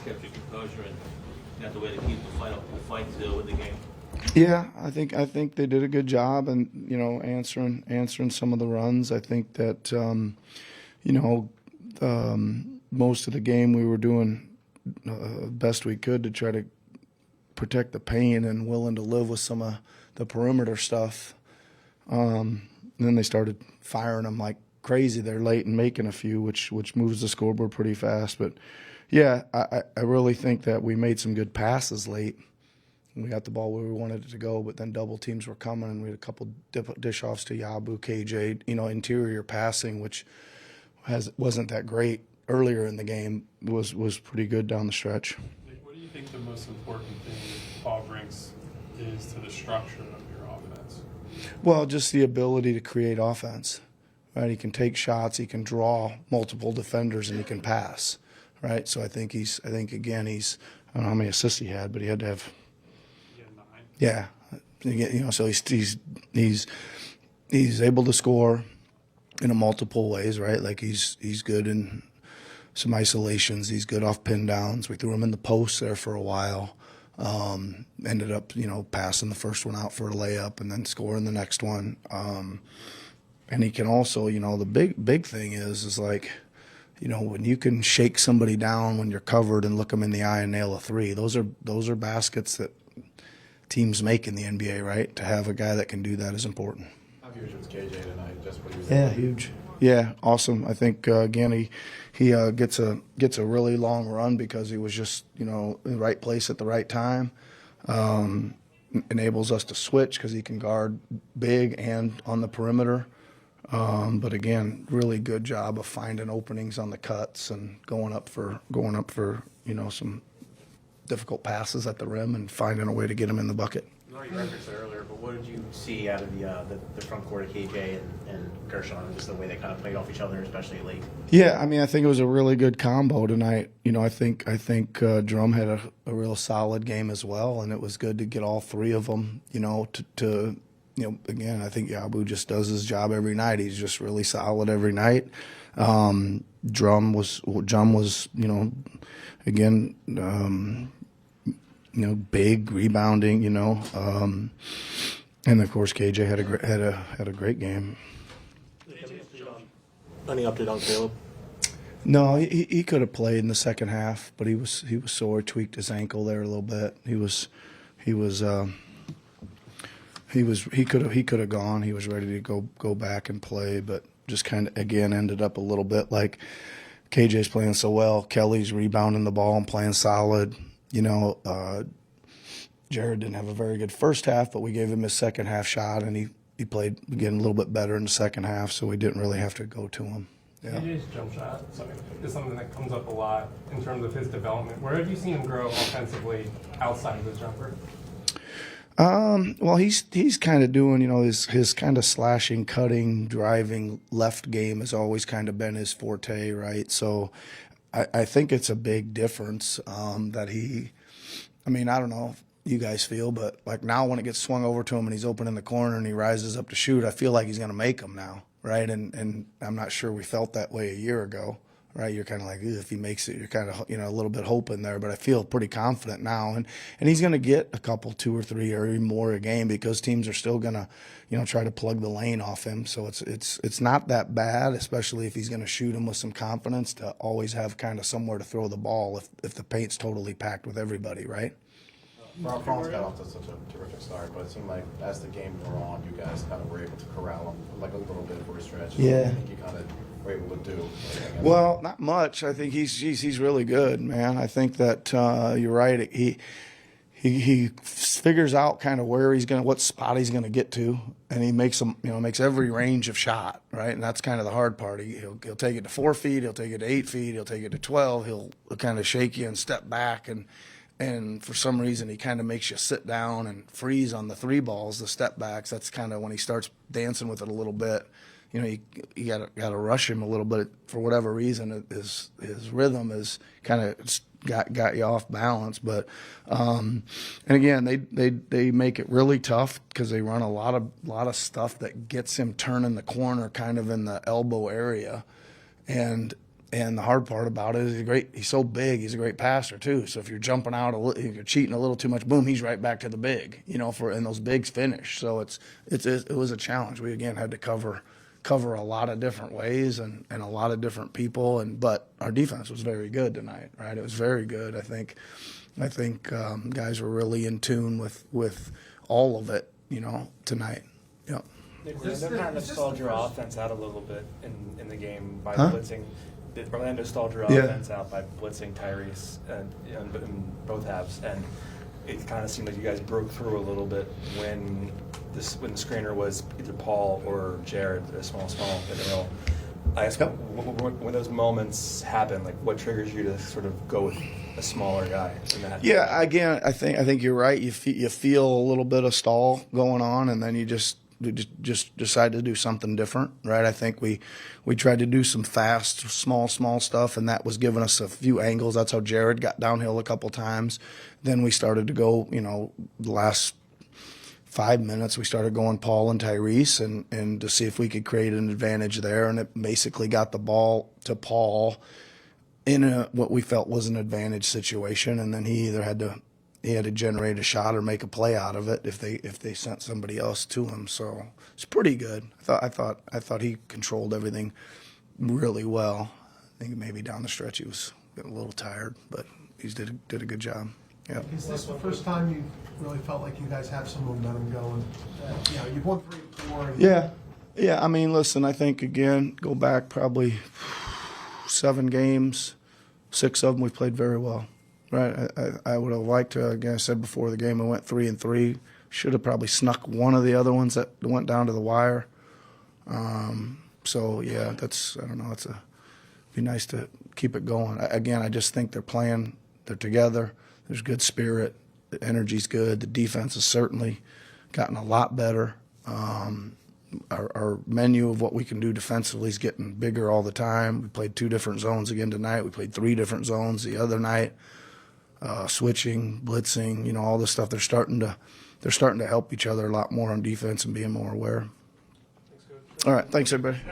kept your composure and got the way to keep the fight to win the game. Yeah, I think they did a good job, and answering some of the runs. I think that most of the game we were doing best we could to try to protect the paint and willing to live with some of the perimeter stuff. And then they started firing them like crazy there late and making a few, which moves the scoreboard pretty fast. But yeah, I really think that we made some good passes late. We got the ball where we wanted it to go, but then double teams were coming, and we had a couple dish offs to Yabu, KJ. Interior passing, which wasn't that great earlier in the game, was pretty good down the stretch. What do you think the most important thing that Paul brings is to the structure of your offense? Well, just the ability to create offense, right? He can take shots, he can draw multiple defenders, and he can pass, right? So I think he's I don't know how many assists he had, but he had to have. Yeah, so he's able to score in multiple ways, right? Like he's good in some isolations. He's good off pin downs. We threw him in the post there for a while. Ended up, passing the first one out for a layup and then scoring the next one. And he can also, the big thing is like, when you can shake somebody down when you're covered and look them in the eye and nail a three. Those are baskets that teams make in the NBA, right? To have a guy that can do that is important. How huge was KJ tonight? Just what he was Yeah, huge. Yeah, awesome. I think again he gets a really long run because he was just in the right place at the right time. Enables us to switch because he can guard big and on the perimeter. But again, really good job of finding openings on the cuts and going up for some difficult passes at the rim and finding a way to get them in the bucket. You already referenced it earlier, but what did you see out of the front court of KJ and Gershon, and just the way they kind of played off each other, especially late? Yeah, I think it was a really good combo tonight. I think Drum had a real solid game as well, and it was good to get all three of them. Again, I think Yabu just does his job every night. He's just really solid every night. Drum was again, big rebounding, and of course KJ had a great game. Any update on Caleb? No, he could have played in the second half, but he was sore, tweaked his ankle there a little bit. He could have gone. He was ready to go back and play, but just kind of again ended up a little bit like KJ's playing so well. Kelly's rebounding the ball and playing solid. Jared didn't have a very good first half, but we gave him his second half shot, and he played again a little bit better in the second half, so we didn't really have to go to him. Yeah. KJ's jump shot is something that comes up a lot in terms of his development. Where have you seen him grow offensively outside of the jumper? Well, he's kind of doing, his kind of slashing, cutting, driving left game has always kind of been his forte, right? So I think it's a big difference that I don't know if you guys feel, but like now when it gets swung over to him and he's open in the corner and he rises up to shoot, I feel like he's going to make them now, right? And I'm not sure we felt that way a year ago. Right, you're kind of like, if he makes it, you're kind of a little bit hoping there, but I feel pretty confident now, and he's going to get a couple, 2 or 3 or even more a game because teams are still going to, try to plug the lane off him. So it's not that bad, especially if he's going to shoot him with some confidence to always have kind of somewhere to throw the ball if the paint's totally packed with everybody, right? Franz got off to such a terrific start, but it seemed like as the game wore on, you guys kind of were able to corral him like a little bit for a stretch. Yeah. So I think you kind of were able to do. Well, not much. I think he's really good, man. I think that you're right. He figures out kind of what spot he's gonna get to, and he makes every range of shot, right? And that's kind of the hard part. He'll take it to 4 feet, he'll take it to 8 feet, he'll take it to 12. He'll kind of shake you and step back, and for some reason he kind of makes you sit down and freeze on the 3 balls, the step backs. That's kind of when he starts dancing with it a little bit. You gotta rush him a little bit for whatever reason. His rhythm is kind of got you off balance. But and again, they make it really tough because they run a lot of stuff that gets him turning the corner, kind of in the elbow area, and And the hard part about it is he's so big, he's a great passer too. So if you're jumping out, if you're cheating a little too much, boom, he's right back to the big, and those bigs finish. So it was a challenge. We again had to cover a lot of different ways and a lot of different people. But our defense was very good tonight, right? It was very good. I think guys were really in tune with all of it, tonight. Yep. Nick, Orlando kind of stalled your offense out a little bit in the game by Huh? blitzing. Orlando stalled your Yeah. offense out by blitzing Tyrese in both halves, and it kind of seemed like you guys broke through a little bit when the screener was either Paul or Jared, a small in the middle. I guess when those moments happen, like what triggers you to sort of go with a smaller guy in that? Yeah, again, I think you're right. You feel a little bit of stall going on, and then you just decide to do something different, right? I think we tried to do some fast, small stuff, and that was giving us a few angles. That's how Jared got downhill a couple times. Then we started to go, the last 5 minutes, we started going Paul and Tyrese and to see if we could create an advantage there, and it basically got the ball to Paul in what we felt was an advantage situation, and then he either had to generate a shot or make a play out of it if they sent somebody else to him. So it's pretty good. I thought he controlled everything really well. I think maybe down the stretch he was getting a little tired, but he did a good job. Yeah. Is this the first time you really felt like you guys have some momentum going? You've won 3 and 4. And Yeah. I mean, listen, I think again, go back probably 7 games, 6 of them we played very well. Right, I would have liked to. Again, I said before the game, we went 3 and 3. Should have probably snuck one of the other ones that went down to the wire. So yeah, I don't know. Be nice to keep it going. Again, I just think they're playing. They're together. There's good spirit. The energy's good. The defense has certainly gotten a lot better. Our menu of what we can do defensively is getting bigger all the time. We played 2 different zones again tonight. We played 3 different zones the other night. Switching, blitzing, all this stuff. They're starting to help each other a lot more on defense and being more aware. All right, thanks everybody.